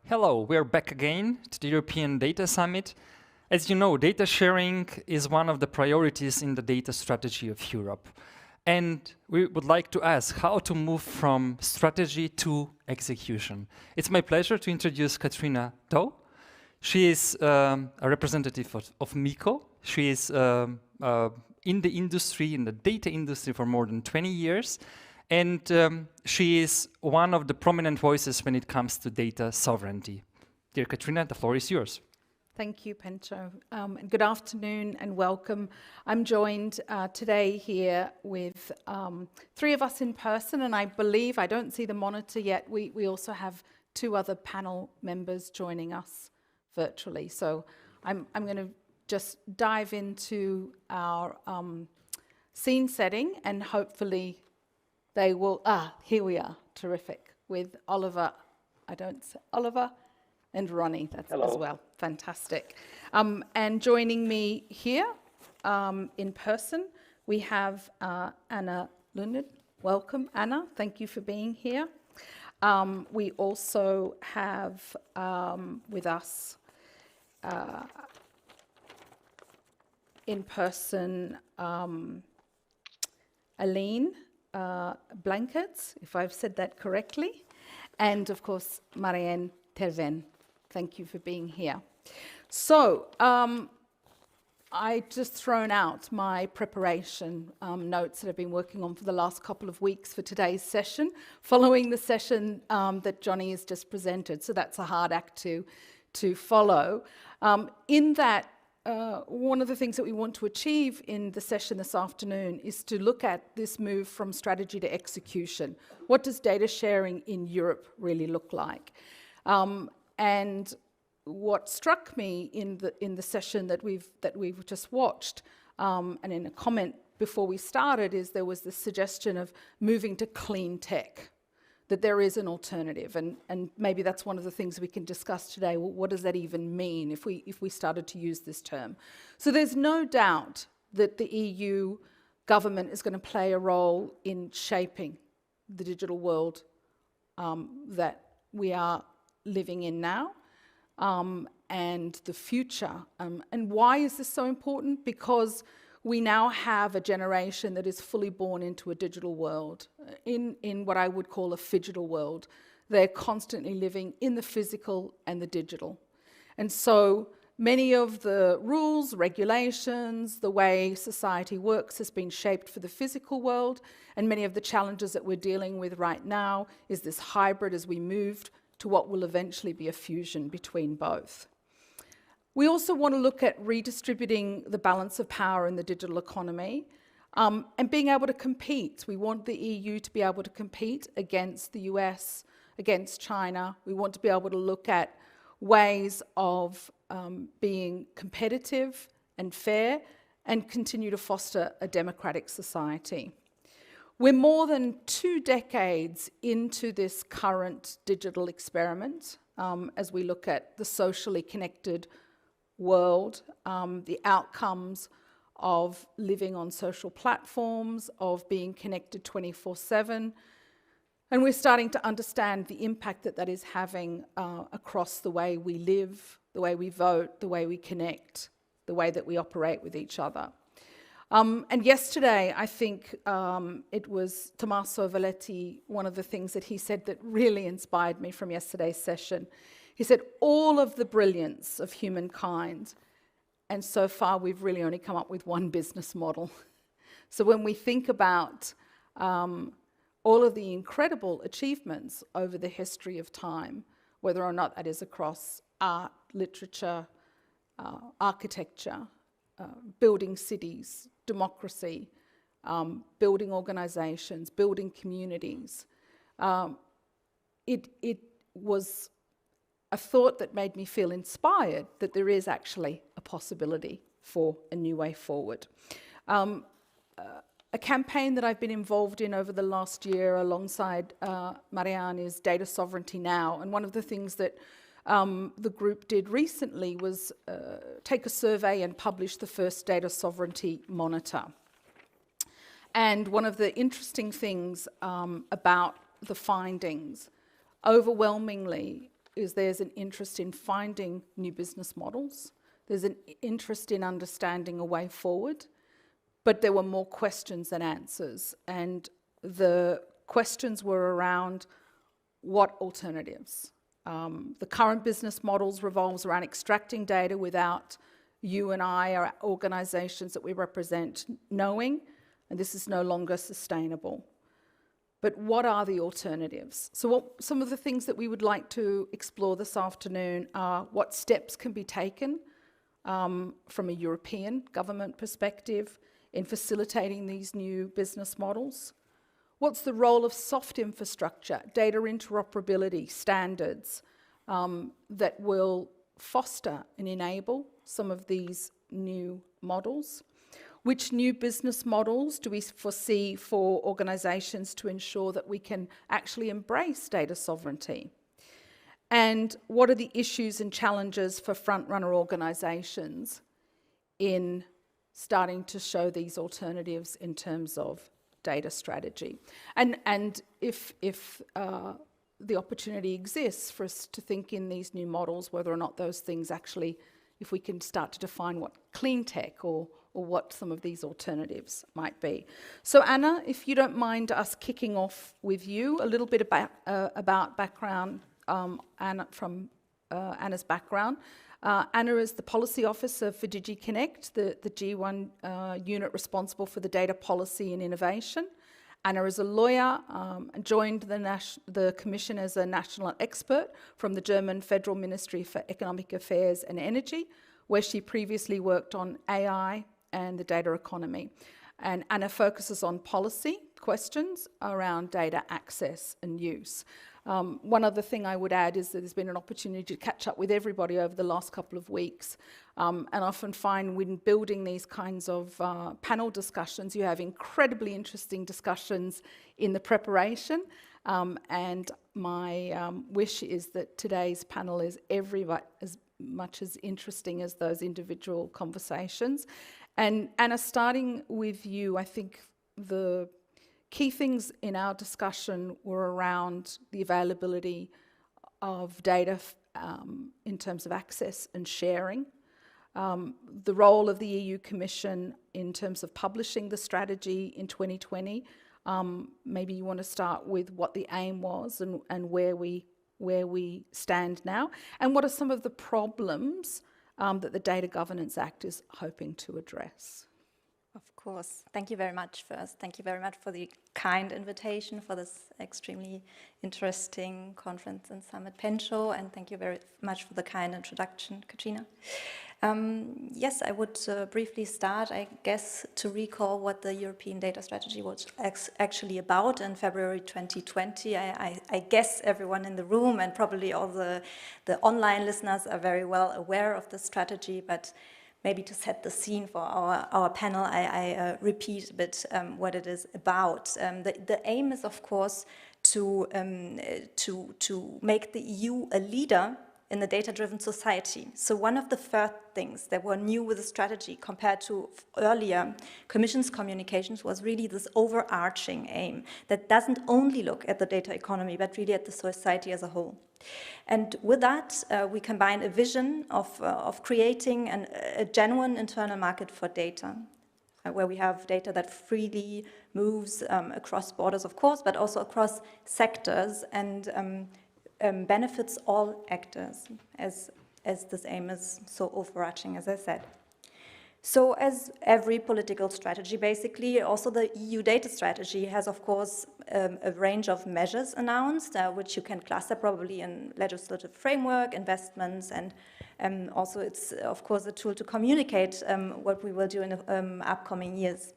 Hello, we're back again to the European Data Summit. As you know, data sharing is one of the priorities in the data strategy of Europe. And we would like to ask how to move from strategy to execution. It's my pleasure to introduce Katryna Dow. She is a representative of MICO. She is in the industry, in the data industry for more than 20 years. And she is one of the prominent voices when it comes to data sovereignty. Dear Katryna, the floor is yours. Thank you, Pencho. And good afternoon and welcome. I'm joined today here with three of us in person, and I believe, I don't see the monitor yet, we also have two other panel members joining us virtually. So I'm going to just dive into our scene setting, and hopefully they will, here we are, terrific, with Oliver, Oliver and Ronnie, that's Hello. As well, fantastic. And joining me here in person, we have Anna Ludin. Welcome, Anna, thank you for being here. We also have with us in person Aline, Blankertz, if I've said that correctly, and of course Mariane. Thank you for being here. So I just thrown out my preparation notes that I've been working on for the last couple of weeks for today's session, following the session that Johnny has just presented. So that's a hard act to follow. In that, one of the things that we want to achieve in the session this afternoon is to look at this move from strategy to execution. What does data sharing in Europe really look like? And what struck me in the session that we've just watched, and in a comment before we started, is there was this suggestion of moving to clean tech, that there is an alternative, and maybe that's one of the things we can discuss today. Well, what does that even mean if we started to use this term? So there's no doubt that the EU government is going to play a role in shaping the digital world that we are living in now, and the future. And why is this so important? Because we now have a generation that is fully born into a digital world, in what I would call a phygital world. They're constantly living in the physical and the digital. And so many of the rules, regulations, the way society works has been shaped for the physical world, and many of the challenges that we're dealing with right now is this hybrid as we moved to what will eventually be a fusion between both. We also want to look at redistributing the balance of power in the digital economy and being able to compete. We want the EU to be able to compete against the US, against China. We want to be able to look at ways of being competitive and fair and continue to foster a democratic society. We're more than 2 decades into this current digital experiment as we look at the socially connected world, the outcomes of living on social platforms, of being connected 24/7. And we're starting to understand the impact that that is having across the way we live, the way we vote, the way we connect, the way that we operate with each other. And yesterday, I think it was Tommaso Valetti, one of the things that he said that really inspired me from yesterday's session. He said, all of the brilliance of humankind, and so far we've really only come up with one business model. So when we think about all of the incredible achievements over the history of time, whether or not that is across art, literature, architecture, building cities, democracy, building organizations, building communities. It was a thought that made me feel inspired that there is actually a possibility for a new way forward. A campaign that I've been involved in over the last year alongside Mariane is Data Sovereignty Now, and one of the things that the group did recently was take a survey and publish the first data sovereignty monitor. And one of the interesting things about the findings, overwhelmingly, is there's an interest in finding new business models. There's an interest in understanding a way forward, but there were more questions than answers. And the questions were around what alternatives. The current business models revolves around extracting data without you and I, or organisations that we represent, knowing, and this is no longer sustainable. But what are the alternatives? So some of the things that we would like to explore this afternoon are what steps can be taken from a European government perspective in facilitating these new business models. What's the role of soft infrastructure, data interoperability standards that will foster and enable some of these new models? Which new business models do we foresee for organisations to ensure that we can actually embrace data sovereignty? And what are the issues and challenges for front-runner organisations in starting to show these alternatives in terms of data strategy? And if the opportunity exists for us to think in these new models, whether or not those things actually, if we can start to define what clean tech or what some of these alternatives might be. So Anna, if you don't mind us kicking off with you, a little bit about background, Anna's background. Anna is the policy officer for DigiConnect, the G1 unit responsible for the data policy and innovation. Anna is a lawyer and joined the Commission as a national expert from the German Federal Ministry for Economic Affairs and Energy, where she previously worked on AI and the data economy. And Anna focuses on policy questions around data access and use. One other thing I would add is that there's been an opportunity to catch up with everybody over the last couple of weeks, and often find when building these kinds of panel discussions, you have incredibly interesting discussions in the preparation, and my wish is that today's panel is as much as interesting as those individual conversations. And Anna, starting with you, I think the key things in our discussion were around the availability of data in terms of access and sharing, the role of the EU Commission in terms of publishing the strategy in 2020. Maybe you want to start with what the aim was and where we stand now, and what are some of the problems that the Data Governance Act is hoping to address. Of course. Thank you very much first. Thank you very much for the kind invitation for this extremely interesting conference and summit Pencho, and thank you very much for the kind introduction, Katryna. Yes, I would briefly start, I guess, to recall what the European Data Strategy was actually about in February 2020. I guess everyone in the room and probably all the online listeners are very well aware of the strategy, but maybe to set the scene for our panel, I repeat a bit what it is about. The aim is, of course, to make the EU a leader in the data-driven society. So one of the first things that were new with the strategy compared to earlier Commission's communications was really this overarching aim that doesn't only look at the data economy, but really at the society as a whole. And with that, we combine a vision of creating a genuine internal market for data, where we have data that freely moves across borders, of course, but also across sectors and benefits all actors, as this aim is so overarching, as I said. So as every political strategy, basically, also the EU data strategy has, of course, a range of measures announced, which you can cluster probably in legislative framework, investments, and also it's, of course, a tool to communicate what we will do in the upcoming years.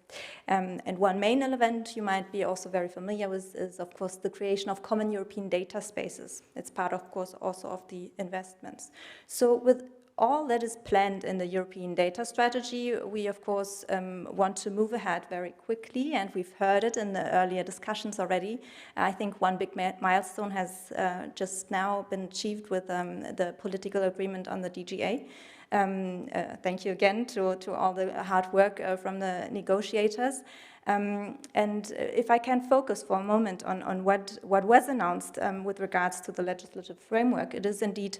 And one main element you might be also very familiar with is, of course, the creation of common European data spaces. It's part, of course, also of the investments. So with all that is planned in the European data strategy, we of course want to move ahead very quickly, and we've heard it in the earlier discussions already. I think one big milestone has just now been achieved with the political agreement on the DGA. Thank you again to all the hard work from the negotiators. And if I can focus for a moment on what was announced with regards to the legislative framework, it is indeed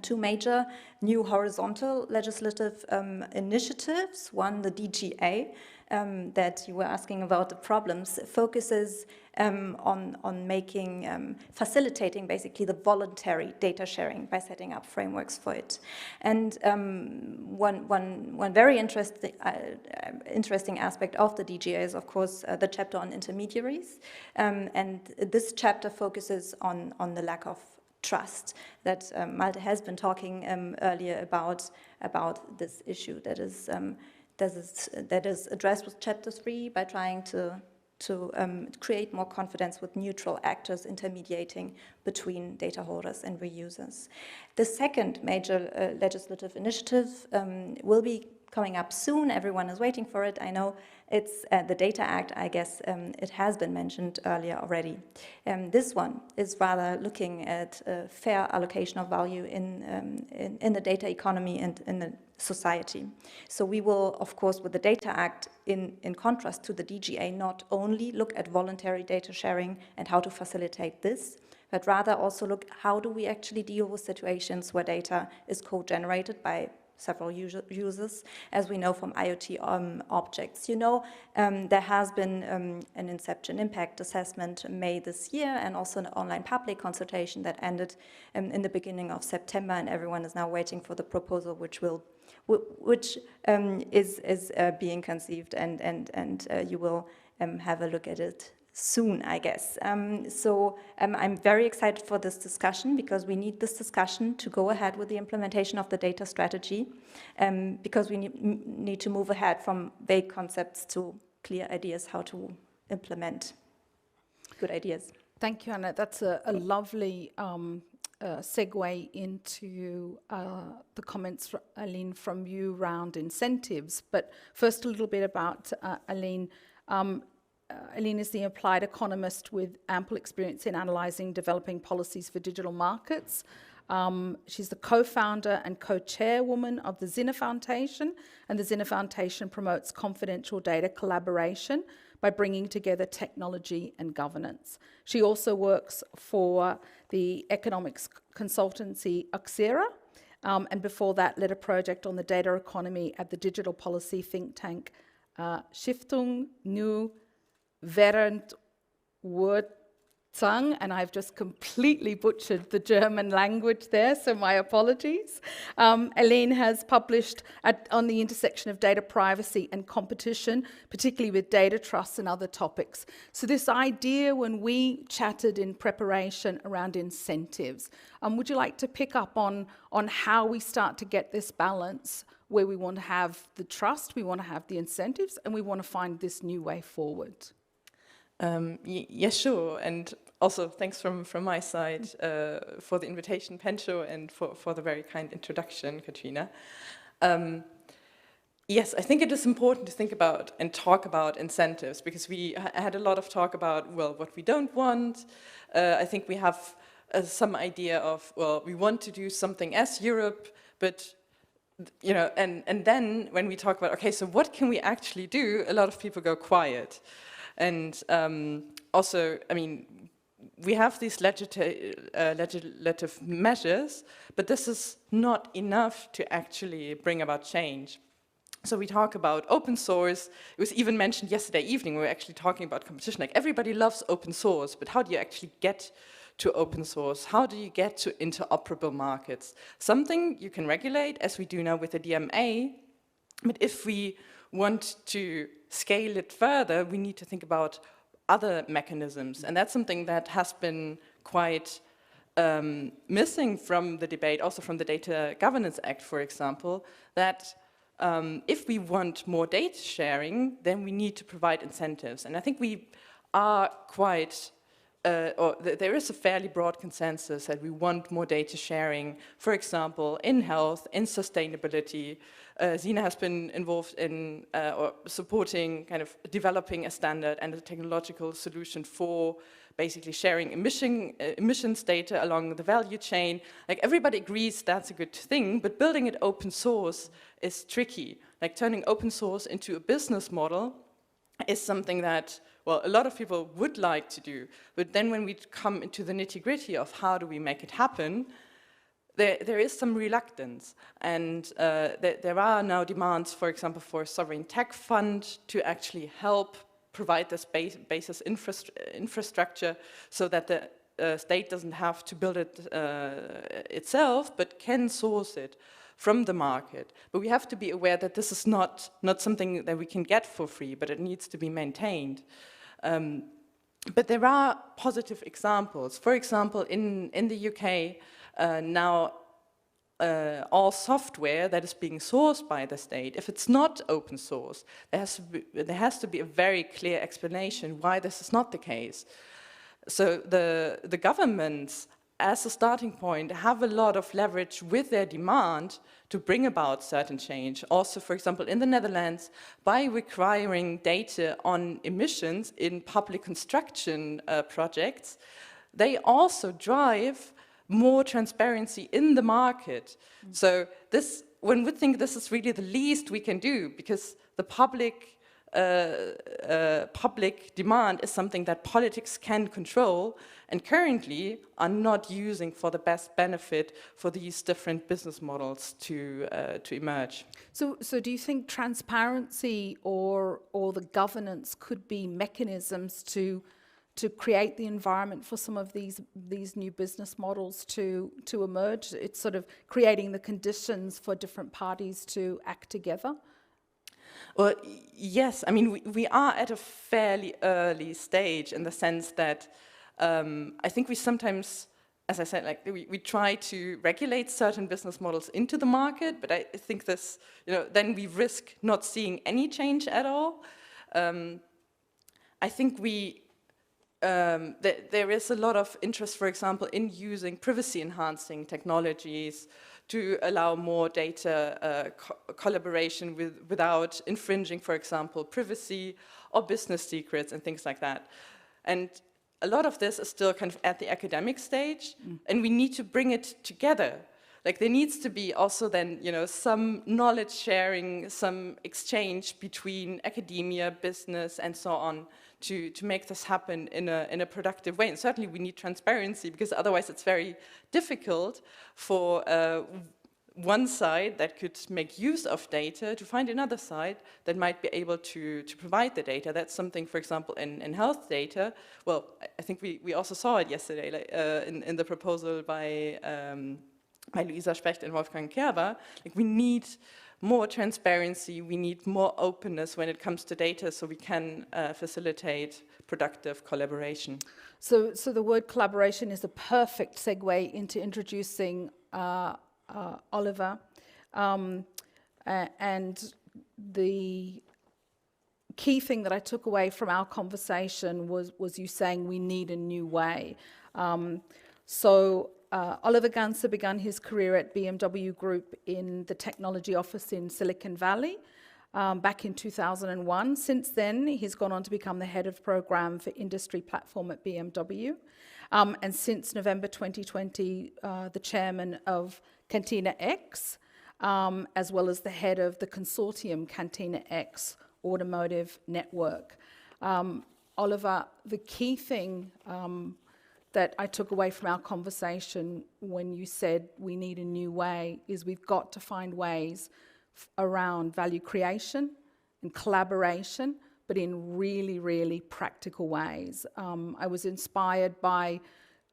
two major new horizontal legislative initiatives. One, the DGA, that you were asking about the problems, focuses on making, facilitating basically the voluntary data sharing by setting up frameworks for it. And one very interesting aspect of the DGA is, of course, the chapter on intermediaries. And this chapter focuses on the lack of trust that Malte has been talking earlier about this issue that is addressed with Chapter 3 by trying to create more confidence with neutral actors intermediating between data holders and reusers. The second major legislative initiative will be coming up soon. Everyone is waiting for it. I know it's the Data Act. I guess it has been mentioned earlier already. This one is rather looking at a fair allocation of value in the data economy and in the society. So we will, of course, with the Data Act, in contrast to the DGA, not only look at voluntary data sharing and how to facilitate this, but rather also look how do we actually deal with situations where data is co-generated by several users, as we know from IoT objects. You know, there has been an Inception impact assessment made this year, and also an online public consultation that ended in the beginning of September, and everyone is now waiting for the proposal, which is being conceived, and you will have a look at it soon, I guess. So I'm very excited for this discussion, because we need this discussion to go ahead with the implementation of the data strategy, because we need to move ahead from vague concepts to clear ideas how to implement good ideas. Thank you, Anna. That's a lovely segue into the comments, Aline, from you around incentives. But first, a little bit about Aline. Aline is the applied economist with ample experience in analysing developing policies for digital markets. She's the co-founder and co-chairwoman of the SINE Foundation, and the SINE Foundation promotes confidential data collaboration by bringing together technology and governance. She also works for the economics consultancy Axera, and before that led a project on the data economy at the digital policy think tank Stiftung Nu Während Wurzang, and I've just completely butchered the German language there, so my apologies. Aline has published on the intersection of data privacy and competition, particularly with data trusts and other topics. So this idea, when we chatted in preparation around incentives, would you like to pick up on how we start to get this balance where we want to have the trust, we want to have the incentives, and we want to find this new way forward? Yes, sure. And also thanks from my side for the invitation, Pencho, and for the very kind introduction, Katryna. Yes, I think it is important to think about and talk about incentives, because we had a lot of talk about, well, what we don't want. I think we have some idea of, well, we want to do something as Europe, but you know, and then when we talk about, okay, so what can we actually do, a lot of people go quiet. And also, I mean, we have these legislative measures, but this is not enough to actually bring about change. So we talk about open source. It was even mentioned yesterday evening, we were actually talking about competition. Like, everybody loves open source, but how do you actually get to open source? How do you get to interoperable markets? Something you can regulate, as we do now with the DMA, but if we want to scale it further, we need to think about other mechanisms. And that's something that has been quite missing from the debate, also from the Data Governance Act, for example, that if we want more data sharing, then we need to provide incentives. And I think we are quite there is a fairly broad consensus that we want more data sharing, for example, in health, in sustainability. SINE has been involved in or supporting kind of developing a standard and a technological solution for basically sharing emissions data along the value chain. Like, everybody agrees that's a good thing, but building it open source is tricky. Like, turning open source into a business model is something that, well, a lot of people would like to do, but then when we come into the nitty-gritty of how do we make it happen, there is some reluctance, and there are now demands, for example, for a sovereign tech fund to actually help provide this basis infrastructure so that the state doesn't have to build it itself, but can source it from the market. But we have to be aware that this is not something that we can get for free, but it needs to be maintained. But there are positive examples. For example, in the UK, now all software that is being sourced by the state, if it's not open source, there has to be a very clear explanation why this is not the case. So the governments, as a starting point, have a lot of leverage with their demand to bring about certain change. Also, for example, in the Netherlands, by requiring data on emissions in public construction projects, they also drive more transparency in the market. So this, one would think this is really the least we can do, because the public demand is something that politics can control and currently are not using for the best benefit for these different business models to emerge. So do you think transparency or the governance could be mechanisms to create the environment for some of these new business models to emerge? It's sort of creating the conditions for different parties to act together? Well, yes. I mean, we are at a fairly early stage in the sense that I think we sometimes, as I said, like we try to regulate certain business models into the market, but I think this, then we risk not seeing any change at all. I think there is a lot of interest, for example, in using privacy-enhancing technologies to allow more data collaboration without infringing, for example, privacy or business secrets and things like that. And a lot of this is still kind of at the academic stage, and we need to bring it together. Like, there needs to be also then, some knowledge sharing, some exchange between academia, business, and so on, to make this happen in a productive way. And certainly we need transparency, because otherwise it's very difficult for one side that could make use of data to find another side that might be able to provide the data. That's something, for example, in health data. Well, I think we also saw it yesterday, like, in the proposal by Luisa Specht and Wolfgang Kerber. Like, we need more transparency, we need more openness when it comes to data, so we can facilitate productive collaboration. So the word collaboration is a perfect segue into introducing Oliver. And the key thing that I took away from our conversation was you saying we need a new way. Oliver Ganser began his career at BMW Group in the technology office in Silicon Valley back in 2001. Since then, he's gone on to become the head of program for industry platform at BMW. And since November 2020, the chairman of Catena X, as well as the head of the consortium Catena X Automotive Network. Oliver, the key thing that I took away from our conversation when you said we need a new way is we've got to find ways around value creation and collaboration, but in really, really practical ways. I was inspired by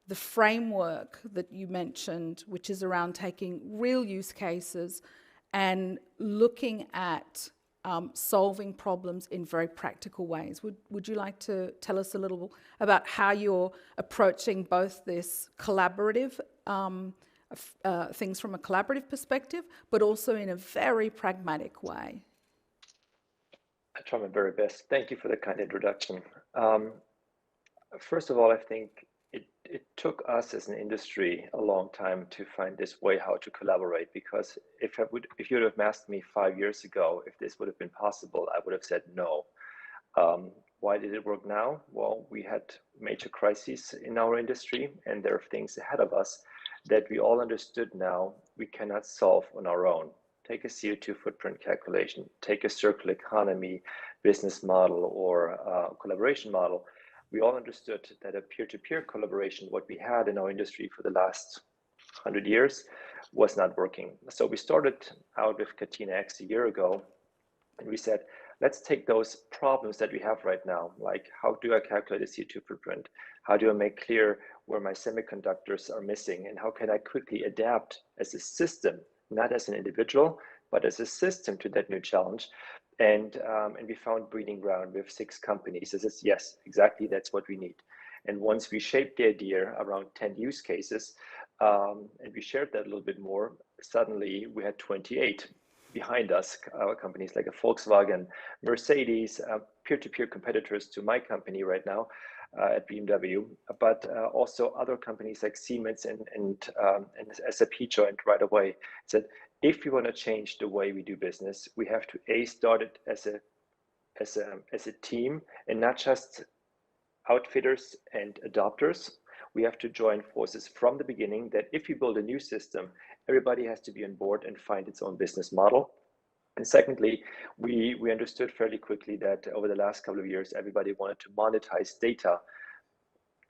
the framework that you mentioned, which is around taking real use cases and looking at solving problems in very practical ways. Would you like to tell us a little about how you're approaching both this collaborative, things from a collaborative perspective, but also in a very pragmatic way? I try my very best. Thank you for the kind introduction. First of all, I think it took us as an industry a long time to find this way how to collaborate, because if you would have asked me 5 years ago if this would have been possible, I would have said no. Why did it work now? Well, we had major crises in our industry, and there are things ahead of us that we all understood now we cannot solve on our own. Take a CO2 footprint calculation, take a circular economy business model or collaboration model. We all understood that a peer-to-peer collaboration, what we had in our industry for the last 100 years, was not working. So we started out with Catryna X a year ago, and we said, let's take those problems that we have right now, like how do I calculate a CO2 footprint? How do I make clear where my semiconductors are missing? And how can I quickly adapt as a system, not as an individual, but as a system to that new challenge? And we found breeding ground with 6 companies. This is, yes, exactly, that's what we need. And once we shaped the idea around 10 use cases, and we shared that a little bit more, suddenly we had 28 behind us, companies like a Volkswagen, Mercedes, peer-to-peer competitors to my company right now at BMW, but also other companies like Siemens and SAP joined right away. Said, if we want to change the way we do business, we have to start it as a team and not just outfitters and adopters. We have to join forces from the beginning, that if you build a new system, everybody has to be on board and find its own business model. And secondly, we understood fairly quickly that over the last couple of years, everybody wanted to monetize data.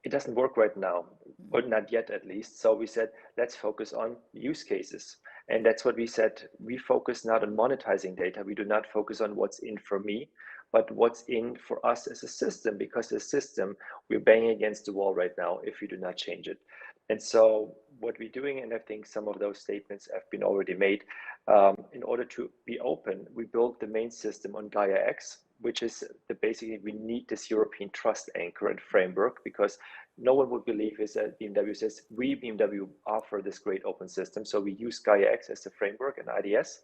It doesn't work right now, or not yet at least. So we said, let's focus on use cases. And that's what we said. We focus not on monetizing data. We do not focus on what's in for me, but what's in for us as a system, because the system, we're banging against the wall right now if we do not change it. And so what we're doing, and I think some of those statements have been already made, in order to be open, we built the main system on Gaia X, which is basically we need this European trust anchor and framework, because no one would believe is that BMW says, we BMW offer this great open system. So we use Gaia X as the framework and IDS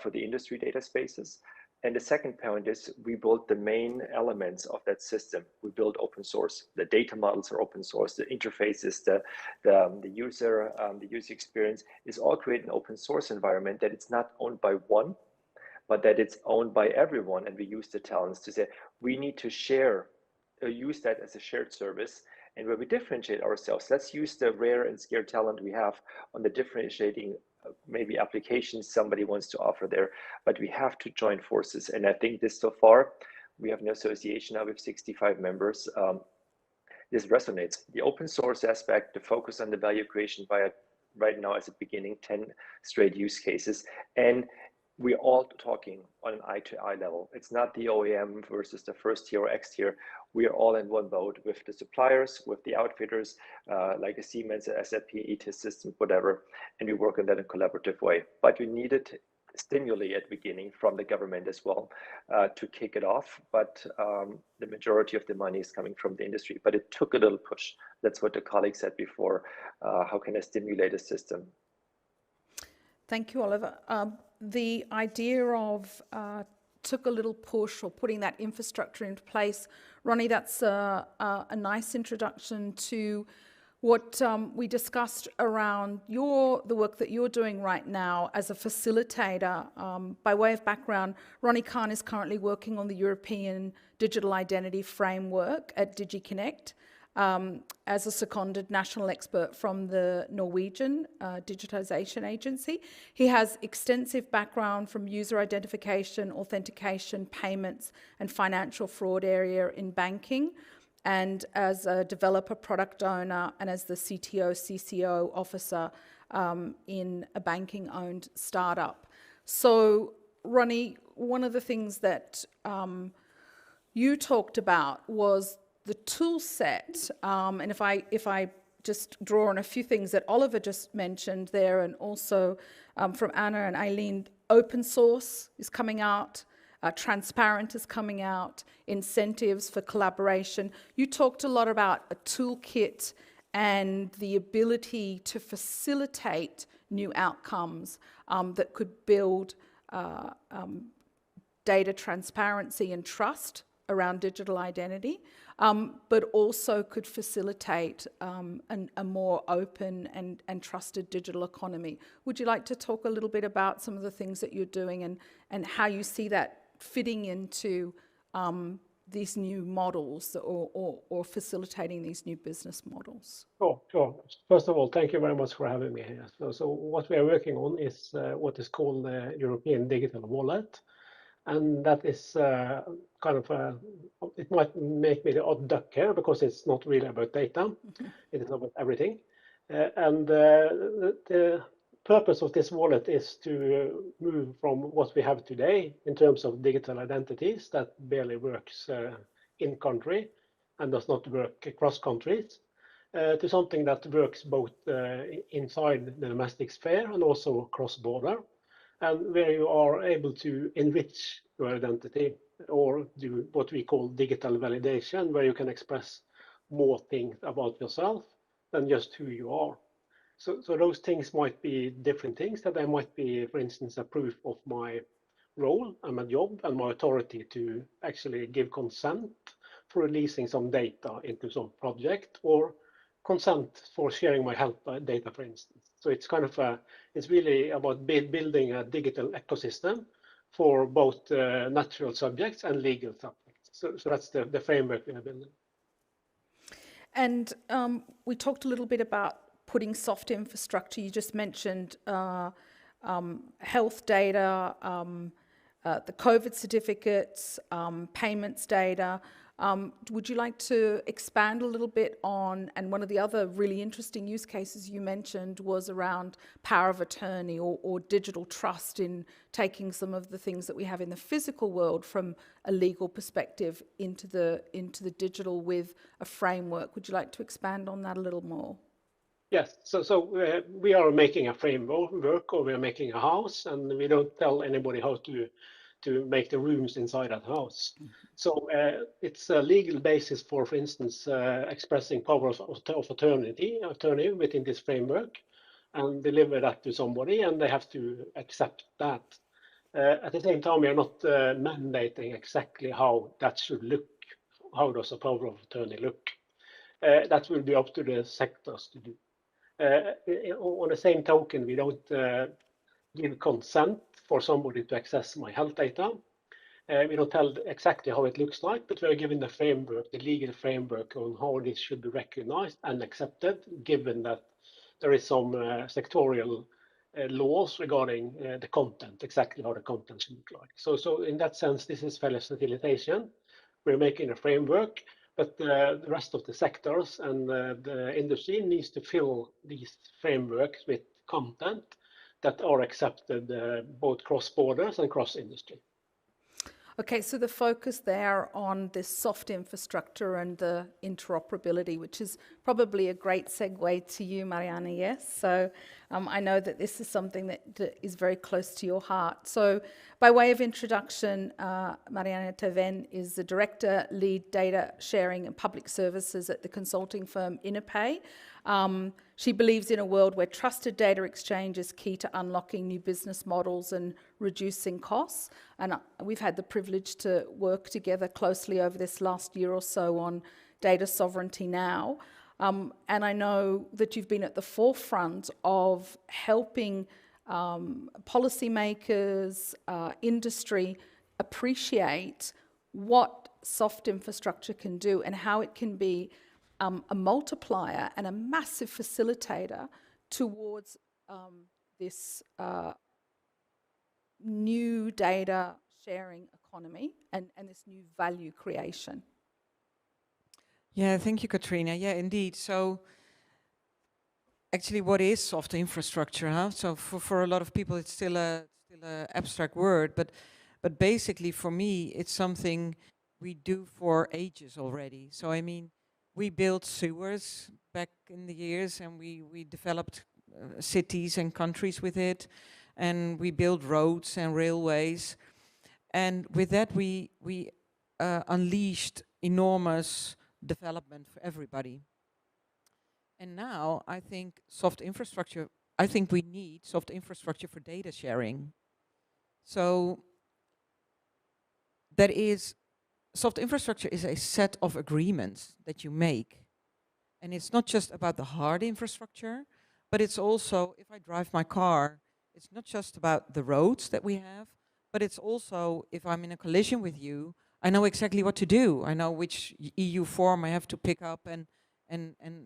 for the industry data spaces. And the second point is we built the main elements of that system. We built open source. The data models are open source. The interfaces, the user experience is all created in an open source environment, that it's not owned by one, but that it's owned by everyone. And we use the talents to say, we need to share, use that as a shared service. And where we differentiate ourselves, let's use the rare and scarce talent we have on the differentiating maybe applications somebody wants to offer there, but we have to join forces. And I think this so far, we have an association now with 65 members. This resonates. The open source aspect, the focus on the value creation via right now as a beginning, 10 straight use cases. And we're all talking on an eye-to-eye level. It's not the OEM versus the first tier or X tier. We are all in one boat with the suppliers, with the outfitters, like a Siemens, a SAP, ETIS system, whatever, and we work on that in a collaborative way. But we needed stimuli at the beginning from the government as well to kick it off. But the majority of the money is coming from the industry. But it took a little push. That's what the colleague said before. How can I stimulate a system? Thank you, Oliver. The idea of took a little push, or putting that infrastructure into place, Ronnie, that's a nice introduction to what we discussed around the work that you're doing right now as a facilitator. By way of background, Ronnie Kahn is currently working on the European Digital Identity Framework at DigiConnect, as a seconded national expert from the Norwegian Digitalisation Agency. He has extensive background from user identification, authentication, payments, and financial fraud area in banking, and as a developer, product owner, and as the CTO, CCO officer in a banking-owned startup. So, Ronnie, one of the things that you talked about was the tool set, and if I just draw on a few things that Oliver just mentioned there, and also from Anna and Aline, open source is coming out, transparent is coming out, incentives for collaboration. You talked a lot about a toolkit and the ability to facilitate new outcomes that could build data transparency and trust around digital identity. but also could facilitate a more open and trusted digital economy. Would you like to talk a little bit about some of the things that you're doing and how you see that fitting into these new models or facilitating these new business models? Sure. First of all, thank you very much for having me here. So what we are working on is what is called the European Digital Wallet. And that is kind of, it might make me the odd duck here because it's not really about data. It is about everything. And the purpose of this wallet is to move from what we have today in terms of digital identities that barely works in country and does not work across countries, to something that works both inside the domestic sphere and also cross-border, and where you are able to enrich your identity or do what we call digital validation, where you can express more things about yourself than just who you are. So those things might be different things, that they might be, for instance, a proof of my role and my job and my authority to actually give consent for releasing some data into some project, or consent for sharing my health data, for instance. So it's kind of it's really about building a digital ecosystem for both natural subjects and legal subjects. So that's the framework we are building. And we talked a little bit about putting soft infrastructure. You just mentioned health data, the COVID certificates, payments data. Would you like to expand a little bit on, and one of the other really interesting use cases you mentioned was around power of attorney or digital trust, in taking some of the things that we have in the physical world from a legal perspective into the digital with a framework. Would you like to expand on that a little more? Yes, so we are making a framework, or we are making a house, and we don't tell anybody how to make the rooms inside that house. So it's a legal basis for instance, expressing powers of attorney within this framework, and deliver that to somebody, and they have to accept that. At the same time, we are not mandating exactly how that should look. How does a power of attorney look? That will be up to the sectors to do. On the same token, we don't give consent for somebody to access my health data. We don't tell exactly how it looks like, but we're given the framework, the legal framework on how this should be recognized and accepted, given that there is some sectorial laws regarding the content, exactly how the content should look like. So in that sense, this is facilitation. We're making a framework, but the rest of the sectors and the industry needs to fill these frameworks with content that are accepted both cross borders and cross industry. Okay, so the focus there on this soft infrastructure and the interoperability, which is probably a great segue to you, Mariane, yes? So I know that this is something that is very close to your heart. So by way of introduction, Mariane Veen is the Director, Lead Data Sharing and Public Services at the consulting firm INNOPAY. She believes in a world where trusted data exchange is key to unlocking new business models and reducing costs. And we've had the privilege to work together closely over this last year or so on data sovereignty now. And I know that you've been at the forefront of helping policymakers, industry appreciate what soft infrastructure can do and how it can be a multiplier and a massive facilitator towards this new data sharing economy and this new value creation. Yeah, thank you, Katryna. Yeah, indeed. So actually, what is soft infrastructure? Huh? So for a lot of people, it's still a abstract word, but basically for me, it's something we do for ages already. So I mean, we built sewers back in the years, and we developed cities and countries with it, and we built roads and railways, and with that we unleashed enormous development for everybody. And now I think we need soft infrastructure for data sharing. So that is soft infrastructure is a set of agreements that you make. And it's not just about the hard infrastructure, but it's also, if I drive my car, it's not just about the roads that we have, but it's also, if I'm in a collision with you, I know exactly what to do. I know which EU form I have to pick up and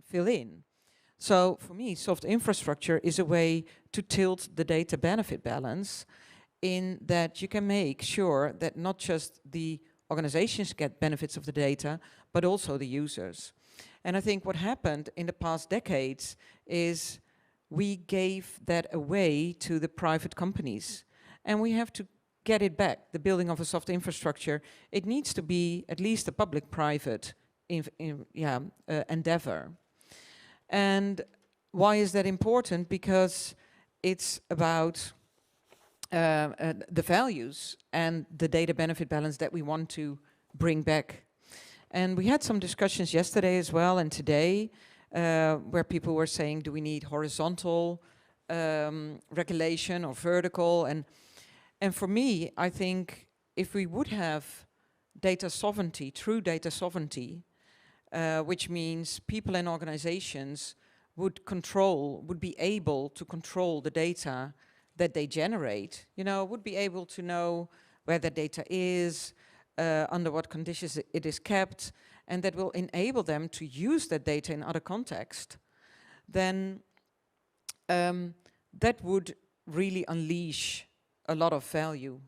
fill in. So for me, soft infrastructure is a way to tilt the data benefit balance, in that you can make sure that not just the organizations get benefits of the data, but also the users. And I think what happened in the past decades is we gave that away to the private companies. And we have to get it back. The building of a soft infrastructure, it needs to be at least a public-private endeavor. And why is that important? Because it's about the values and the data benefit balance that we want to bring back. And we had some discussions yesterday as well, and today, where people were saying, do we need horizontal regulation or vertical? And for me, I think if we would have data sovereignty, true data sovereignty, which means people and organizations would be able to control the data that they generate, would be able to know where the data is, under what conditions it is kept, and that will enable them to use that data in other contexts, then that would really unleash a lot of value.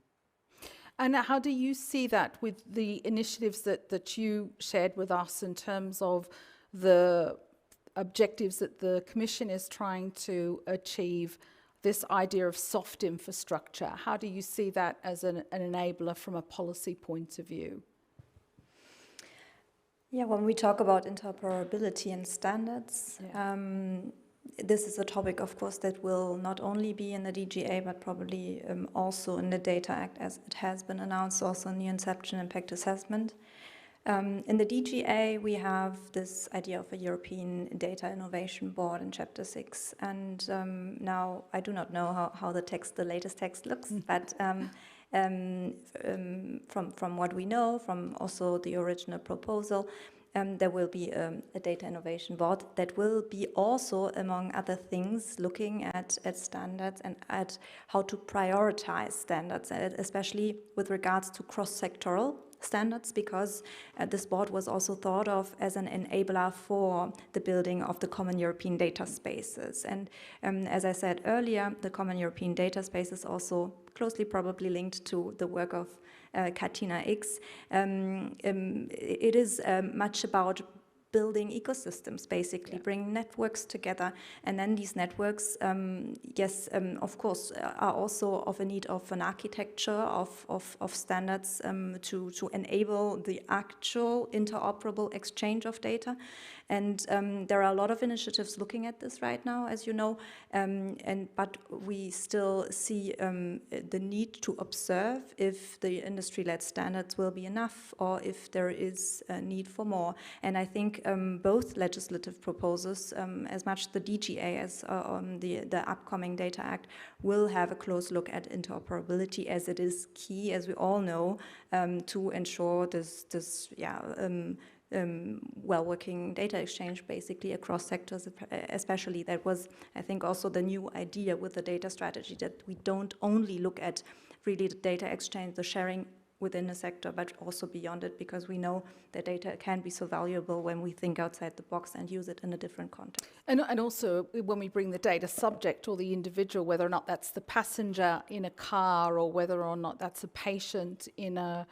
And how do you see that with the initiatives that you shared with us in terms of the objectives that the Commission is trying to achieve, this idea of soft infrastructure? How do you see that as an enabler from a policy point of view? Yeah, when we talk about interoperability and standards, this is a topic, of course, that will not only be in the DGA, but probably also in the Data Act, as it has been announced also in the Inception Impact Assessment. In the DGA, we have this idea of a European Data Innovation Board in Chapter 6. And now I do not know how the latest text looks, but from what we know, from also the original proposal, there will be a Data Innovation Board that will be also, among other things, looking at standards and at how to prioritize standards, especially with regards to cross-sectoral standards, because this board was also thought of as an enabler for the building of the common European data spaces. And as I said earlier, the common European data space is also closely probably linked to the work of Catryna X. It is much about building ecosystems, basically, bringing networks together. And then these networks, of course, are also of a need of an architecture of standards to enable the actual interoperable exchange of data. And there are a lot of initiatives looking at this right now, as you know, but we still see the need to observe if the industry-led standards will be enough or if there is a need for more. And I think both legislative proposals, as much the DGA as the upcoming Data Act, will have a close look at interoperability, as it is key, as we all know, to ensure this well-working data exchange basically across sectors, especially. That was, I think, also the new idea with the data strategy, that we don't only look at really the data exchange, the sharing within a sector, but also beyond it, because we know that data can be so valuable when we think outside the box and use it in a different context. And also when we bring the data subject or the individual, whether or not that's the passenger in a car or whether or not that's a patient in a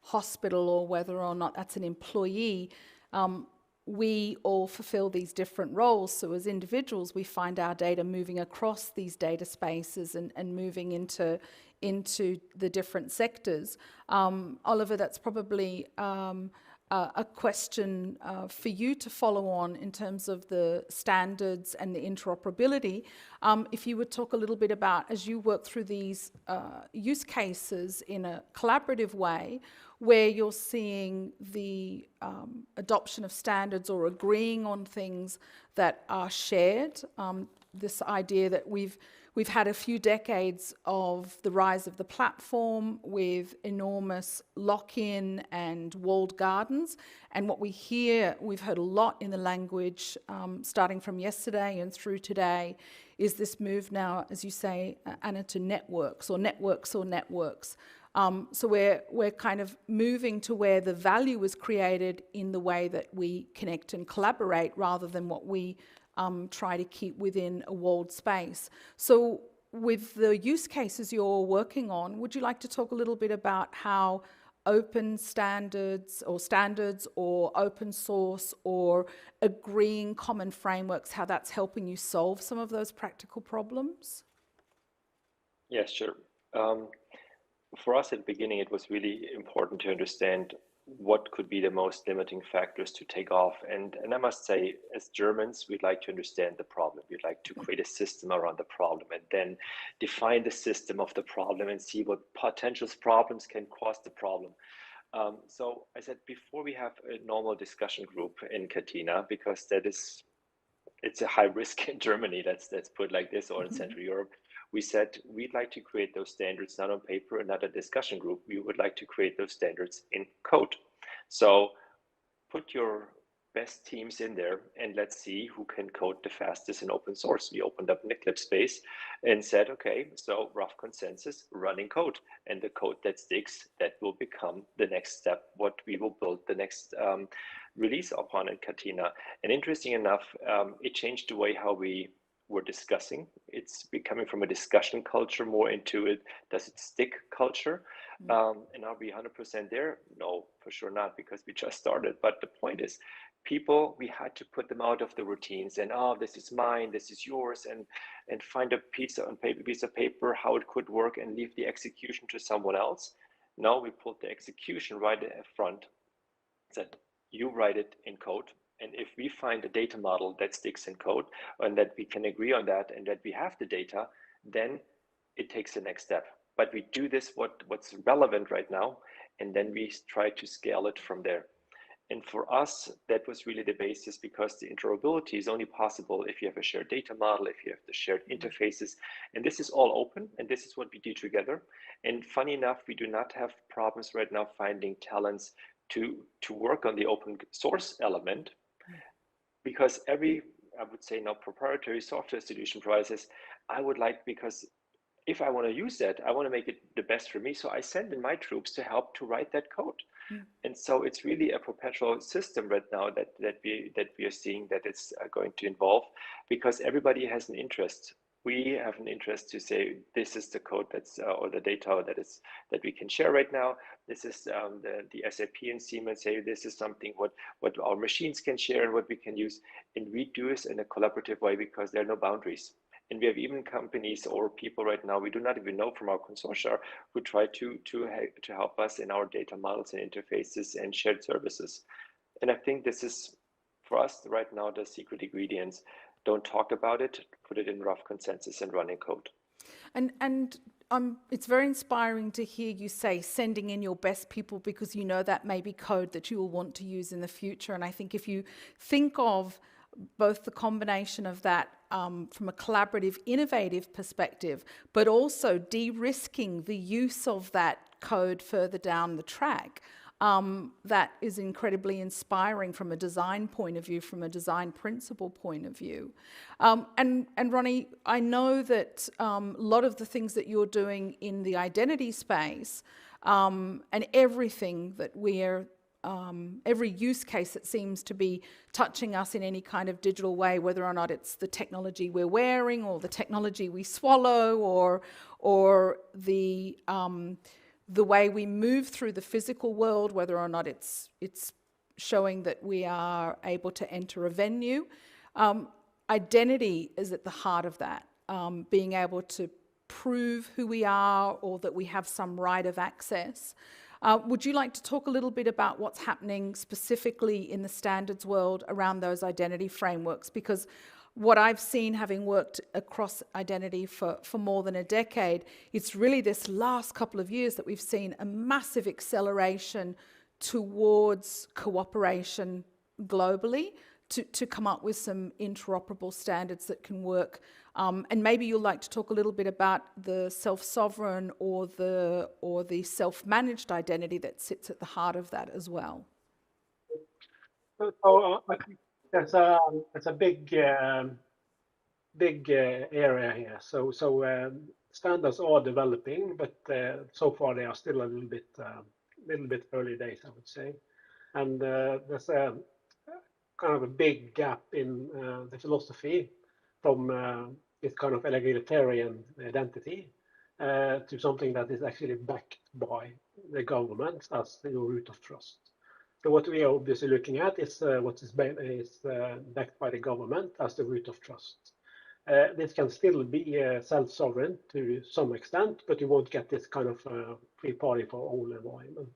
hospital or whether or not that's an employee, we all fulfill these different roles. So as individuals, we find our data moving across these data spaces and moving into the different sectors. Oliver, that's probably a question for you to follow on in terms of the standards and the interoperability. If you would talk a little bit about, as you work through these use cases in a collaborative way, where you're seeing the adoption of standards or agreeing on things that are shared, this idea that we've had a few decades of the rise of the platform with enormous lock-in and walled gardens. And what we've heard a lot in the language, starting from yesterday and through today, is this move now, as you say, Anna, to networks or networks or networks. So we're kind of moving to where the value is created in the way that we connect and collaborate rather than what we try to keep within a walled space. So with the use cases you're working on, would you like to talk a little bit about how open standards or open source or agreeing common frameworks, how that's helping you solve some of those practical problems? Yes, sure. For us at the beginning, it was really important to understand what could be the most limiting factors to take off. And I must say, as Germans, we'd like to understand the problem. We'd like to create a system around the problem and then define the system of the problem and see what potential problems can cause the problem. So I said, before we have a normal discussion group in Catena, because it's a high risk in Germany, let's put it like this, or in Central Europe, we said we'd like to create those standards not on paper and not a discussion group. We would like to create those standards in code. So put your best teams in there and let's see who can code the fastest in open source. We opened up an Eclipse space and said, okay, so rough consensus, running code, and the code that sticks, that will become the next step, what we will build the next release upon in Catena. And interesting enough, it changed the way how we were discussing. It's becoming from a discussion culture more into it, does it stick culture? And are we 100% there? No, for sure not, because we just started. But the point is, people, we had to put them out of the routines and, oh, this is mine, this is yours, and find a piece of paper, how it could work, and leave the execution to someone else. Now we put the execution right at front, said, you write it in code. And if we find a data model that sticks in code and that we can agree on that and that we have the data, then it takes the next step. But we do this, what's relevant right now, and then we try to scale it from there. And for us, that was really the basis, because the interoperability is only possible if you have a shared data model, if you have the shared interfaces. And this is all open, and this is what we do together. And funny enough, we do not have problems right now finding talents to work on the open source element. Because every, I would say now, proprietary software solution provides, I would like, because if I want to use that, I want to make it the best for me. So I send in my troops to help to write that code. And so it's really a perpetual system right now that we are seeing that it's going to evolve, because everybody has an interest. We have an interest to say, this is the code that's or the data that we can share right now. This is the SAP and Siemens say this is something what our machines can share and what we can use. And we do this in a collaborative way, because there are no boundaries. And we have even companies or people right now we do not even know from our consortia who try to help us in our data models and interfaces and shared services. And I think this is, for us right now, the secret ingredients. Don't talk about it, put it in rough consensus and running code. And it's very inspiring to hear you say sending in your best people, because you know that may be code that you will want to use in the future. And I think if you think of both the combination of that from a collaborative, innovative perspective, but also de-risking the use of that code further down the track, that is incredibly inspiring from a design point of view, from a design principle point of view. And Ronnie, I know that a lot of the things that you're doing in the identity space and everything that we're every use case that seems to be touching us in any kind of digital way, whether or not it's the technology we're wearing or the technology we swallow or the way we move through the physical world, whether or not it's showing that we are able to enter a venue. Identity is at the heart of that, being able to prove who we are or that we have some right of access. Would you like to talk a little bit about what's happening specifically in the standards world around those identity frameworks? Because what I've seen, having worked across identity for more than a decade, it's really this last couple of years that we've seen a massive acceleration towards cooperation globally to come up with some interoperable standards that can work. And maybe you'd like to talk a little bit about the self-sovereign or the self-managed identity that sits at the heart of that as well. So I think that's a big area here. So standards are developing, but so far they are still a little bit early days, I would say. And there's a kind of a big gap in the philosophy from this kind of egalitarian identity to something that is actually backed by the government as the root of trust. So what we are obviously looking at is what is backed by the government as the root of trust. This can still be self-sovereign to some extent, but you won't get this kind of free party for all environment.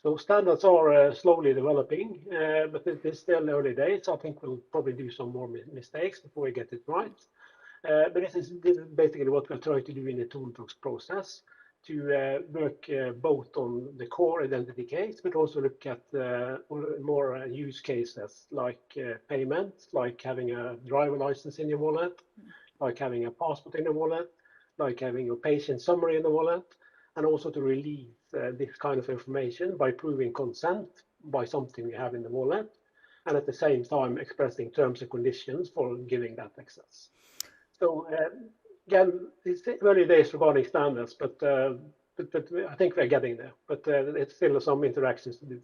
So standards are slowly developing, but it is still early days. I think we'll probably do some more mistakes before we get it right. But this is basically what we're trying to do in the toolbox process, to work both on the core identity case, but also look at more use cases like payment, like having a driver license in your wallet, like having a passport in your wallet, like having your patient summary in the wallet, and also to release this kind of information by proving consent by something you have in the wallet, and at the same time expressing terms and conditions for giving that access. So again, it's early days regarding standards, but I think we're getting there. But it's still some interactions to do.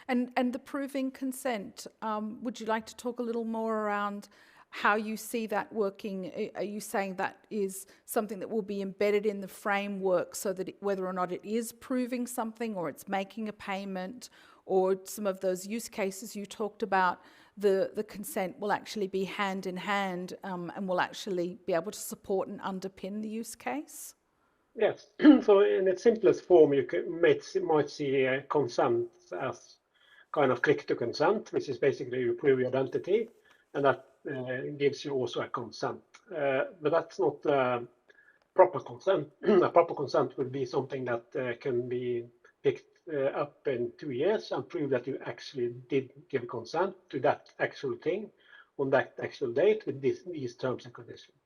And the proving consent, would you like to talk a little more around how you see that working? Are you saying that is something that will be embedded in the framework so that whether or not it is proving something or it's making a payment, or some of those use cases you talked about, the consent will actually be hand in hand and will actually be able to support and underpin the use case? Yes. So in its simplest form, you might see consent as kind of click to consent, which is basically you prove your identity, and that gives you also a consent. But that's not proper consent. A proper consent would be something that can be picked up in 2 years and prove that you actually did give consent to that actual thing on that actual date with these terms and conditions.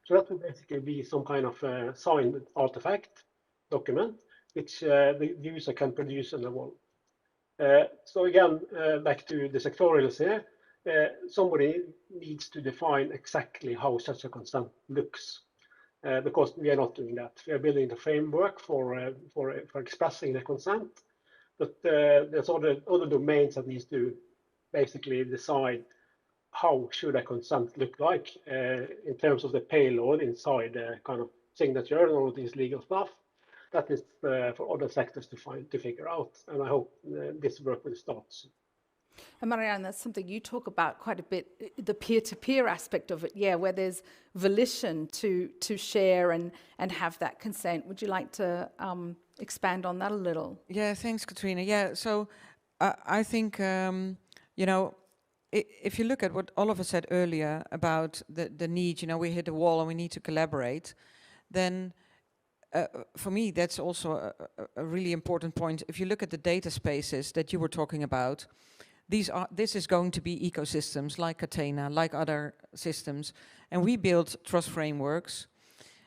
So that would basically be some kind of signed artifact document, which the user can produce on the wall. So again, back to the sectorials here, somebody needs to define exactly how such a consent looks, because we are not doing that. We are building the framework for expressing the consent, but there's other domains that needs to basically decide how should a consent look like in terms of the payload inside the kind of signature and all of this legal stuff. That is for other sectors to figure out, and I hope this work will start soon. And Mariane, that's something you talk about quite a bit, the peer-to-peer aspect of it, yeah, where there's volition to share and have that consent. Would you like to expand on that a little? Yeah, thanks, Katryna. Yeah, so I think, you know, if you look at what Oliver said earlier about the need, you know, we hit a wall and we need to collaborate, then for me, that's also a really important point. If you look at the data spaces that you were talking about, this is going to be ecosystems like Catena, like other systems, and we build trust frameworks.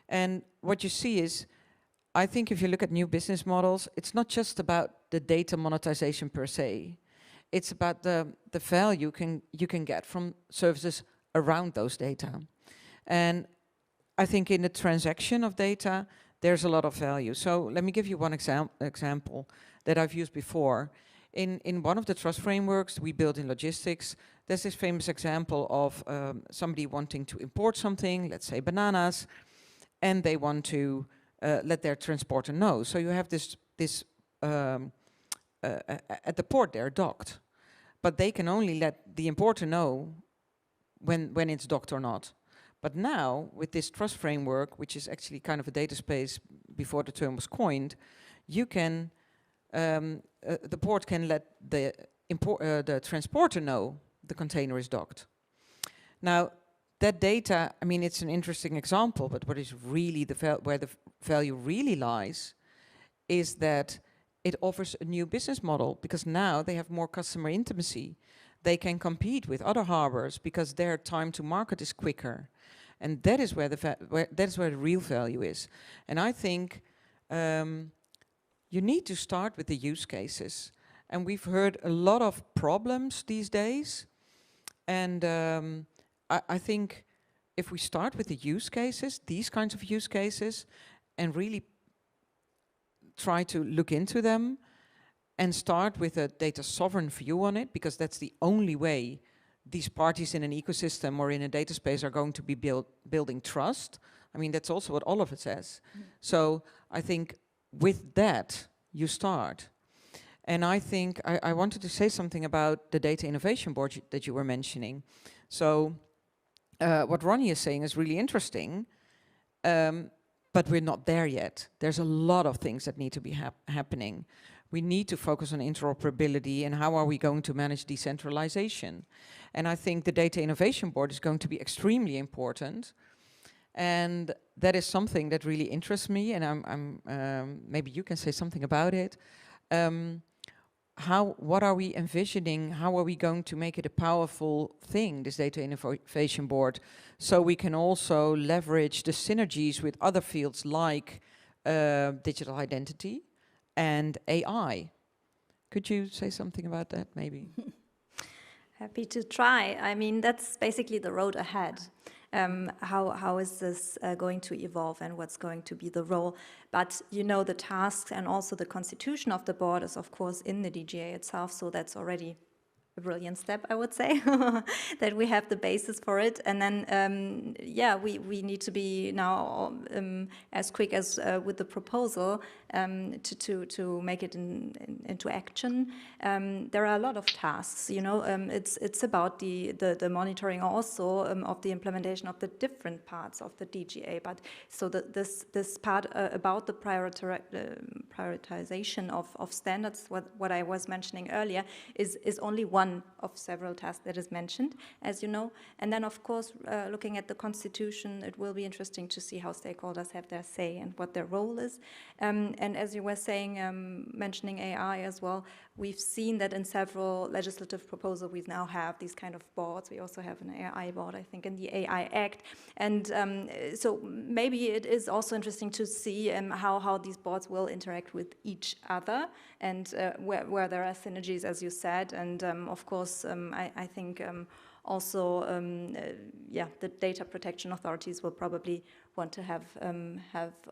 And what you see is, I think if you look at new business models, it's not just about the data monetization per se. It's about the value you can get from services around those data. And I think in the transaction of data, there's a lot of value. So let me give you one example that I've used before. In one of the trust frameworks we built in logistics, there's this famous example of somebody wanting to import something, let's say bananas, and they want to let their transporter know. So you have this at the port they're docked, but they can only let the importer know when it's docked or not. But now, with this trust framework, which is actually kind of a data space before the term was coined, you can, the port can let the transporter know the container is docked. Now, that data, I mean, it's an interesting example, but what is really where the value really lies is that it offers a new business model, because now they have more customer intimacy. they can compete with other harbors because their time to market is quicker. And that is where the real value is. And I think you need to start with the use cases. And we've heard a lot of problems these days. And I think if we start with the use cases, these kinds of use cases, and really try to look into them and start with a data sovereign view on it, because that's the only way these parties in an ecosystem or in a data space are going to be building trust. I mean, that's also what Oliver says. So I think with that, you start. And I think I wanted to say something about the Data Innovation Board that you were mentioning. So what Ronnie is saying is really interesting, but we're not there yet. There's a lot of things that need to be happening. We need to focus on interoperability and how are we going to manage decentralization. And I think the Data Innovation Board is going to be extremely important. And that is something that really interests me, and maybe you can say something about it. What are we envisioning? How are we going to make it a powerful thing, this Data Innovation Board, so we can also leverage the synergies with other fields like digital identity and AI? Could you say something about that, maybe? Happy to try. I mean, that's basically the road ahead. How is this going to evolve and what's going to be the role? But you know, the tasks and also the constitution of the board is of course in the DGA itself, so that's already a brilliant step, I would say, that we have the basis for it. And then, yeah, we need to be now as quick as with the proposal to make it into action. There are a lot of tasks, you know. It's about the monitoring also of the implementation of the different parts of the DGA. But so this part about the prioritization of standards, what I was mentioning earlier, is only one of several tasks that is mentioned, as you know. And then, of course, looking at the constitution, it will be interesting to see how stakeholders have their say and what their role is. And as you were saying, mentioning AI as well, we've seen that in several legislative proposals we now have these kind of boards. We also have an AI board, I think, in the AI Act. And so maybe it is also interesting to see how these boards will interact with each other and where there are synergies, as you said. And of course, I think also, yeah, the data protection authorities will probably want to have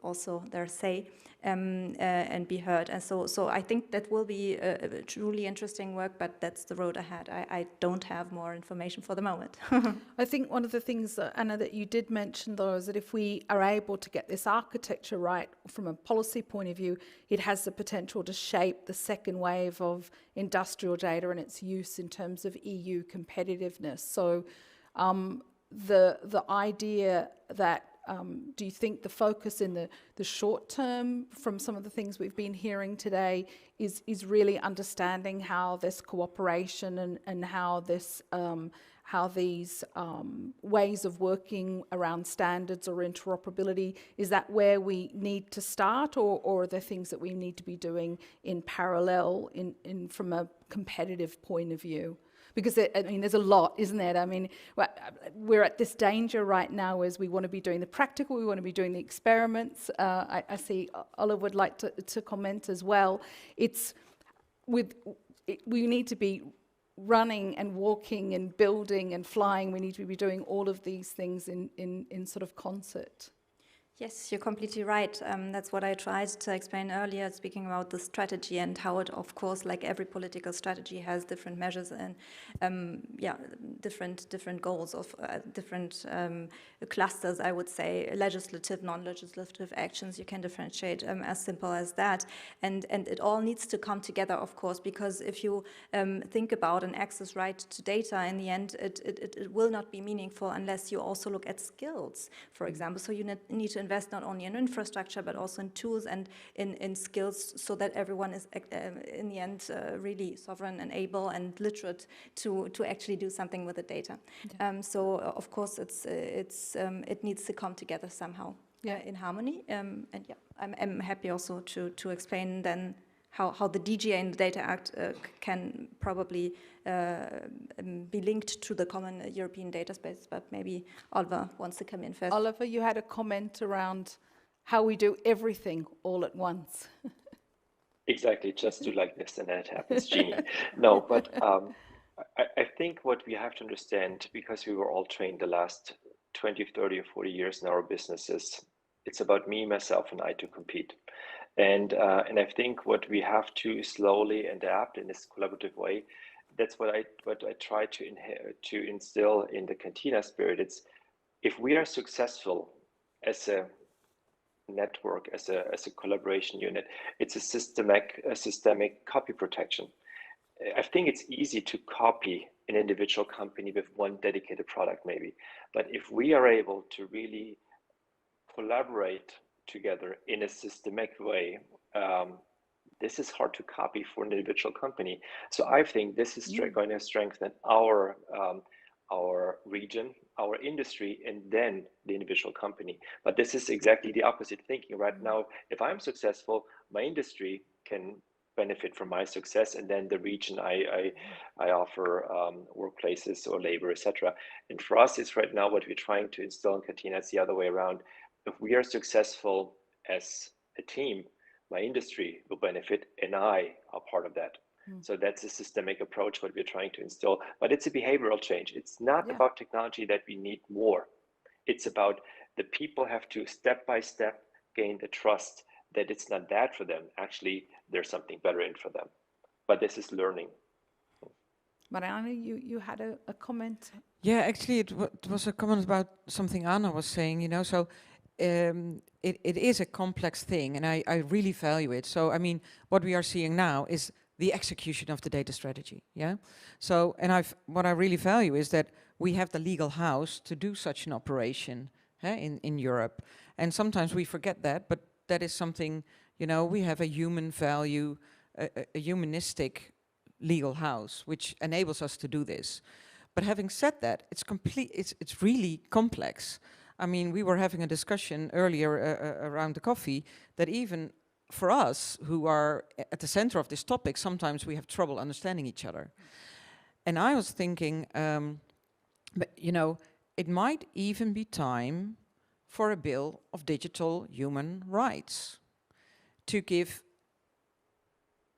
also their say and be heard. And so I think that will be a truly interesting work, but that's the road ahead. I don't have more information for the moment. I think one of the things, Anna, that you did mention, though, is that if we are able to get this architecture right from a policy point of view, it has the potential to shape the second wave of industrial data and its use in terms of EU competitiveness. So the idea that do you think the focus in the short term from some of the things we've been hearing today is really understanding how this cooperation and how this how these ways of working around standards or interoperability, is that where we need to start, or are there things that we need to be doing in parallel in from a competitive point of view? Because, I mean, there's a lot, isn't there? I mean, we're at this danger right now as we want to be doing the practical, we want to be doing the experiments. I see Oliver would like to comment as well. We need to be running and walking and building and flying. We need to be doing all of these things in sort of concert. Yes, you're completely right. That's what I tried to explain earlier, speaking about the strategy and how it, of course, like every political strategy, has different measures and yeah, different goals of different clusters, I would say, legislative, non-legislative actions. You can differentiate as simple as that. And it all needs to come together, of course, because if you think about an access right to data, in the end, it will not be meaningful unless you also look at skills, for example. So you need to invest not only in infrastructure, but also in tools and in skills, so that everyone is, in the end, really sovereign and able and literate to actually do something with the data. Yeah. So, of course, it needs to come together somehow, in harmony. And yeah, I'm happy also to explain then how the DGA and the Data Act can probably be linked to the common European data space. But maybe Oliver wants to come in first. Oliver, you had a comment around how we do everything all at once. Exactly, just do like this and then it happens, genie. No, but I think what we have to understand, because we were all trained the last 20, 30, or 40 years in our businesses, it's about me, myself, and I to compete. And I think what we have to slowly adapt in this collaborative way, that's what I try to instill in the Cantina spirit. It's if we are successful as a network, as a collaboration unit, it's a systemic copy protection. I think it's easy to copy an individual company with one dedicated product maybe, but if we are able to really collaborate together in a systemic way, this is hard to copy for an individual company. So I think this is going to strengthen our region, our industry, and then the individual company. But this is exactly the opposite thinking right now. If I'm successful, my industry can benefit from my success, and then the region I offer workplaces or labor, etc. And for us, it's right now what we're trying to instill in Catena. It's the other way around. If we are successful as a team, my industry will benefit, and I are part of that. So that's a systemic approach what we're trying to instill. But it's a behavioral change. It's not about technology that we need more. It's about the people have to step by step gain the trust that it's not bad for them. Actually, there's something better in for them. But this is learning. Mariane, you had a comment? Yeah, actually, it was a comment about something Anna was saying, you know, so it is a complex thing, and I really value it. So, I mean, what we are seeing now is the execution of the data strategy, yeah? So, and what I really value is that we have the legal house to do such an operation in Europe. And sometimes we forget that, but that is something, you know, we have a human value, a humanistic legal house, which enables us to do this. But having said that, it's really complex. I mean, we were having a discussion earlier around the coffee that even for us who are at the center of this topic, sometimes we have trouble understanding each other. And I was thinking, but you know, it might even be time for a bill of digital human rights to give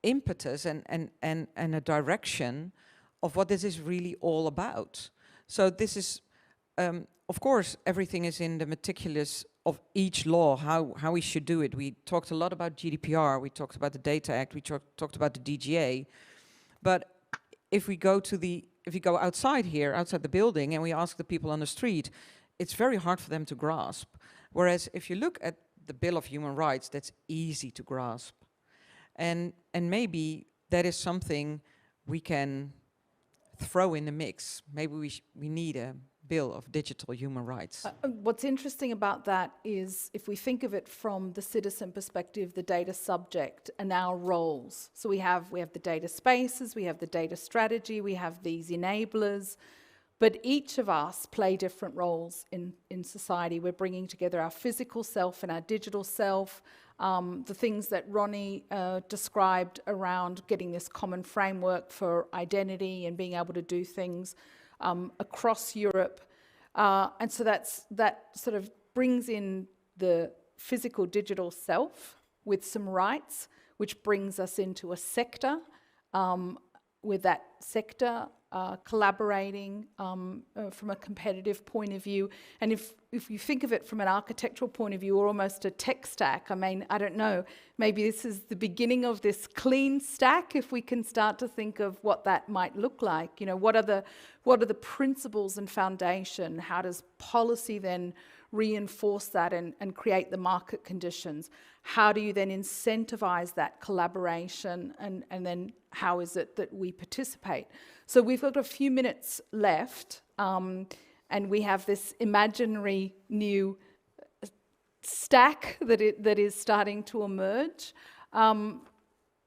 impetus and a direction of what this is really all about. So this is, of course, everything is in the meticulous of each law, how we should do it. We talked a lot about GDPR, we talked about the Data Act, we talked about the DGA. But if we go outside here, outside the building, and we ask the people on the street, it's very hard for them to grasp. Whereas if you look at the Bill of Human Rights, that's easy to grasp. And maybe that is something we can throw in the mix. Maybe we need a Bill of Digital Human Rights. What's interesting about that is if we think of it from the citizen perspective, the data subject and our roles. So we have the data spaces, we have the data strategy, we have these enablers, but each of us play different roles in society. We're bringing together our physical self and our digital self, the things that Ronnie described around getting this common framework for identity and being able to do things across Europe. And so that sort of brings in the physical digital self with some rights, which brings us into a sector, with that sector collaborating from a competitive point of view. And if you think of it from an architectural point of view, or almost a tech stack, I mean, I don't know, maybe this is the beginning of this clean stack, if we can start to think of what that might look like. You know, what are the principles and foundation? How does policy then reinforce that and create the market conditions? How do you then incentivize that collaboration, and then how is it that we participate? So we've got a few minutes left, and we have this imaginary new stack that is starting to emerge.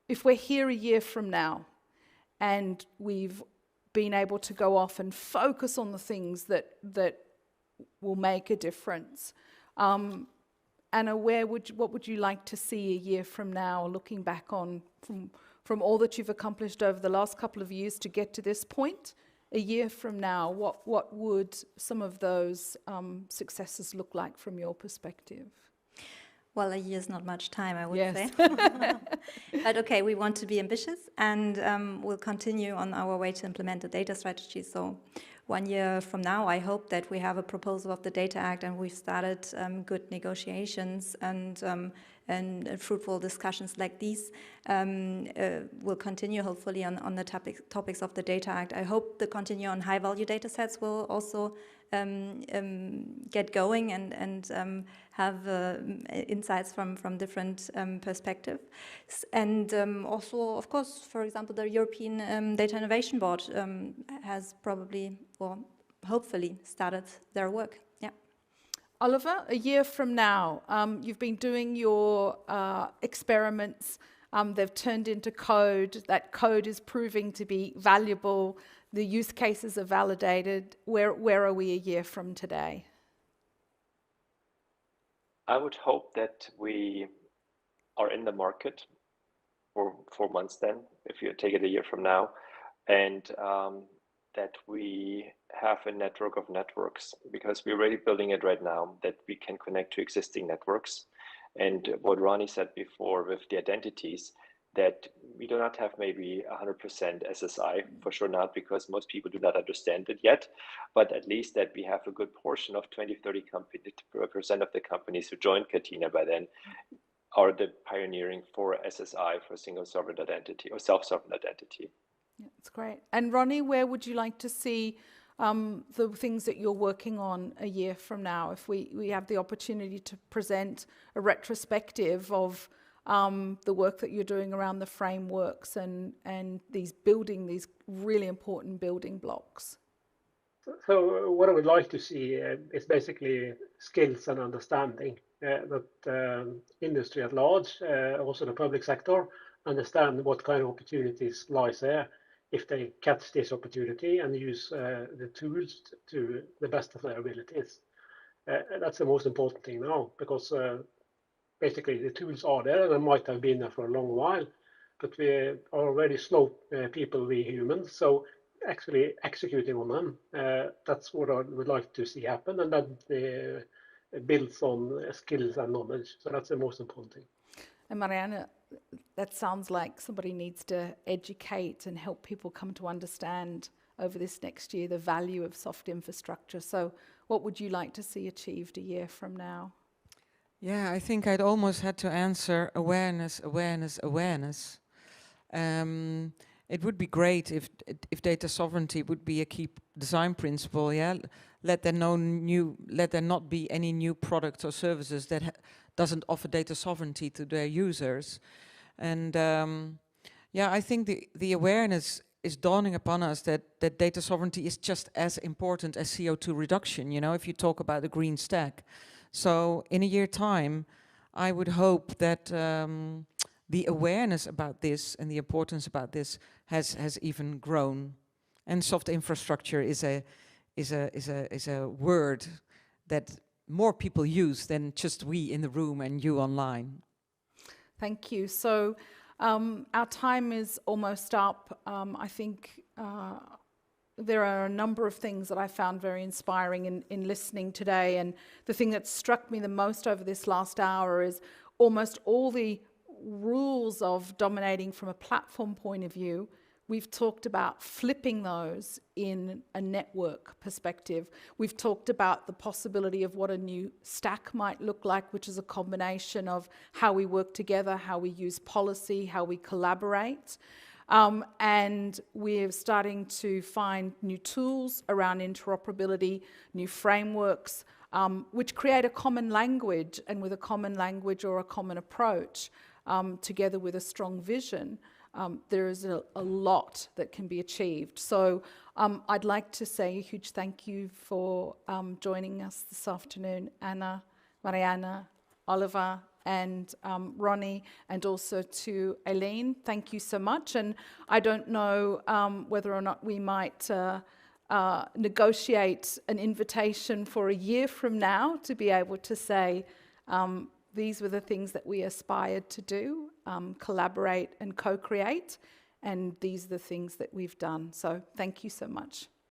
If we're here a year from now and we've been able to go off and focus on the things that will make a difference, Anna, what would you like to see a year from now, looking back on from all that you've accomplished over the last couple of years to get to this point? A year from now, what would some of those successes look like from your perspective? Well, a year is not much time, I would Yes. say. But okay, we want to be ambitious, and we'll continue on our way to implement the data strategy. So 1 year from now, I hope that we have a proposal of the Data Act, and we've started good negotiations and fruitful discussions like these. Will continue, hopefully, on the topics of the Data Act. I hope the continue on high-value data sets will also get going and have insights from different perspectives. And also, of course, for example, the European Data Innovation Board has probably, or hopefully, started their work. Yeah. Oliver, a year from now, you've been doing your experiments. They've turned into code. That code is proving to be valuable. The use cases are validated. Where are we a year from today? I would hope that we are in the market for 4 months then, if you take it a year from now, and that we have a network of networks, because we're already building it right now, that we can connect to existing networks. And what Ronnie said before with the identities, that we do not have maybe 100% SSI, for sure not, because most people do not understand it yet, but at least that we have a good portion of 20-30% of the companies who joined Catena by then are the pioneering for SSI, for single sovereign identity or self-sovereign identity. Yeah, that's great. And Ronnie, where would you like to see the things that you're working on a year from now? If we have the opportunity to present a retrospective of the work that you're doing around the frameworks and these really important building blocks. So what I would like to see is basically skills and understanding that industry at large, also the public sector, understand what kind of opportunities lies there if they catch this opportunity and use the tools to the best of their abilities. That's the most important thing now, because basically the tools are there and they might have been there for a long while, but we are already slow people, we humans, so actually executing on them, that's what I would like to see happen, and that builds on skills and knowledge. So that's the most important thing. And Mariane, that sounds like somebody needs to educate and help people come to understand over this next year the value of soft infrastructure. So what would you like to see achieved a year from now? Yeah, I think I'd almost had to answer awareness, awareness, awareness. It would be great if data sovereignty would be a key design principle. Yeah, let there not be any new products or services that doesn't offer data sovereignty to their users. And yeah, I think the awareness is dawning upon us that data sovereignty is just as important as CO2 reduction. You know, if you talk about the green stack. So in a year's time, I would hope that the awareness about this and the importance about this has even grown. And soft infrastructure is a word that more people use than just we in the room and you online. Thank you. So our time is almost up. I think there are a number of things that I found very inspiring in listening today. And the thing that struck me the most over this last hour is almost all the rules of dominating from a platform point of view. We've talked about flipping those in a network perspective. We've talked about the possibility of what a new stack might look like, which is a combination of how we work together, how we use policy, how we collaborate. And we're starting to find new tools around interoperability, new frameworks, which create a common language, and with a common language or a common approach, together with a strong vision, there is a lot that can be achieved. So I'd like to say a huge thank you for joining us this afternoon, Anna, Mariane, Oliver, and Ronnie, and also to Aline. Thank you so much. And I don't know whether or not we might negotiate an invitation for a year from now to be able to say these were the things that we aspired to do, collaborate and co-create, and these are the things that we've done. So thank you so much.